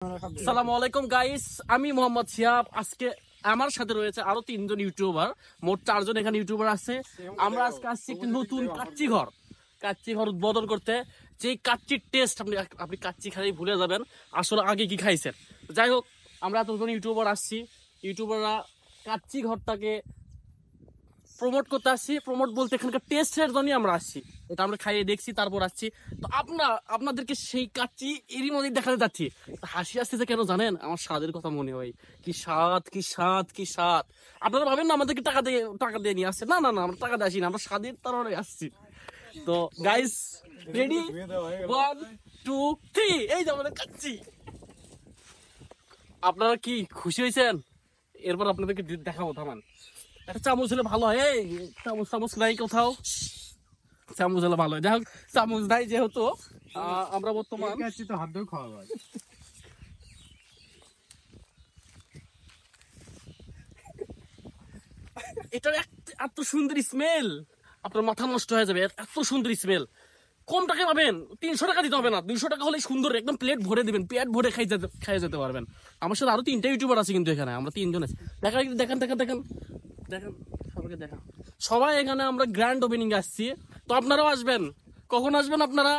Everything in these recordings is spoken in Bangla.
আসসালামু আলাইকুম গাইস, আমি মোহাম্মদ শিহাব। আজকে আমার সাথে রয়েছে আরো 3 জন ইউটিউবার, মোট 4 জন এখানে ইউটিউবার আছে। আমরা আজকে আসছি একটি নতুন কাচ্চি ঘর উদ্বোধন করতে। যে কাচ্চির টেস্ট আপনি কাচ্চি খাই ভুলে যাবেন আসলে আগে কি খাইছেন। যাই হোক, আমরা এতজন ইউটিউবার আসছি, ইউটিউবাররা কাচ্চি ঘরটাকে প্রমোট করতে আসছি। প্রমোট বলতে এখানকার টেস্টের জন্যই আমরা আসছি, এটা আমরা খাইয়ে দেখছি তারপর আসছি। তো আপনাদেরকে সেই কাচ্চি এরই মধ্যে দেখাতে যাচ্ছি। হাসি আসতেছে কেন জানেন? আমার স্বাদের কথা মনে হয়। কি স্বাদ, কি স্বাদ, কি স্বাদ! আপনারা ভাবেন না আমাদেরকে টাকা দিয়ে নিয়ে আসছে? না না না, আমরা টাকা দিয়ে আসি না, আমরা স্বাদের তারণে আসছি। তো গাইস, রেডি? 1 2 3, এই যে আমাদের কাচ্চি। আপনারা কি খুশি হয়েছেন? এরপর আপনাদেরকে দেখাবো, থামান। একটা চামচ হলে ভালো হয়। এই চামচ নাই কোথাও? চামচ হলে ভালো হয়। যাই হোক, চামচ নাই যেহেতু আমরা বর্তমান তো হাত ধরে খাওয়া হয়। এটার এত সুন্দর স্মেল, আপনার মাথা নষ্ট হয়ে যাবে। এত সুন্দর স্মেল। কম টাকা পাবেন, 300 টাকা দিতে হবে না, 200 টাকা হলে সুন্দর একদম প্লেট ভরে দিবেন, পেট ভরে খাই যেতে পারবেন। আমার সাথে আরো 3টা ইউটিউবার আছে কিন্তু এখানে, আমরা 3 জন আছি। দেখেন দেখেন দেখেন দেখেন, সবাইকে দেখান। সবাই এখানে আমরা গ্র্যান্ড ওপেনিং আসছি, তো আপনারাও আসবেন। কখন আসবেন আপনারা?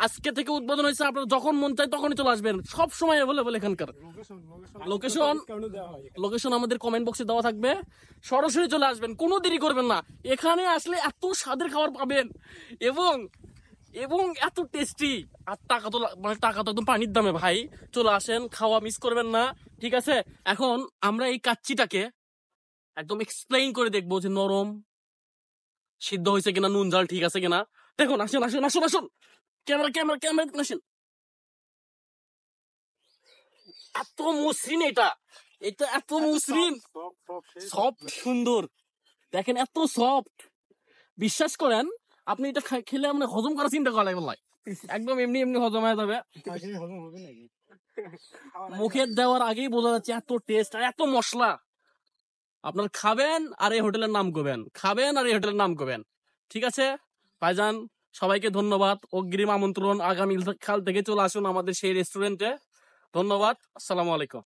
আজকে থেকে উদ্বোধন হয়েছে, আপনারা যখন মন চায় তখনই চলে আসবেন। সব সময় অ্যাভেলেবল এখানকার লোকেশন আমাদের কমেন্ট বক্সে দেওয়া থাকবে। সরাসরি চলে আসবেন, কোনো দেরি করবেন না। এখানে আসলে এত স্বাদের খাবার পাবেন এবং এবং এত টেস্টি। আর টাকা তো একদম পানির দামে ভাই। চলে আসেন, খাওয়া মিস করবেন না, ঠিক আছে? এখন আমরা এই কাচ্চিটাকে একদম এক্সপ্লেইন করে দেখবো যে নরম সিদ্ধ হয়েছে কিনা, নুন ঝাল ঠিক আছে কিনা। দেখুন, আসেন আসেন আসুন আসুন, ক্যামেরা আসেন। এত মসৃণ এটা, এত মসৃণ, সফট, সুন্দর। দেখেন এত সফট, বিশ্বাস করেন আপনি এটা খেলে মানে হজম করা চিন্তা করা লাগবে না। একদম এমনি এমনি হজম হয়ে যাবে। মুখে দেওয়ার আগেই বোঝা যাচ্ছে এত টেস্ট আর এত মশলা। আপনার খাবেন আর এই হোটেলের নাম করবেন, খাবেন আর এই হোটেলের নাম করবেন, ঠিক আছে ভাইজান? সবাইকে ধন্যবাদ, অগ্রিম আমন্ত্রণ। আগামী কাল থেকে চলে আসুন আমাদের সেই রেস্টুরেন্টে। ধন্যবাদ, আসসালামু আলাইকুম।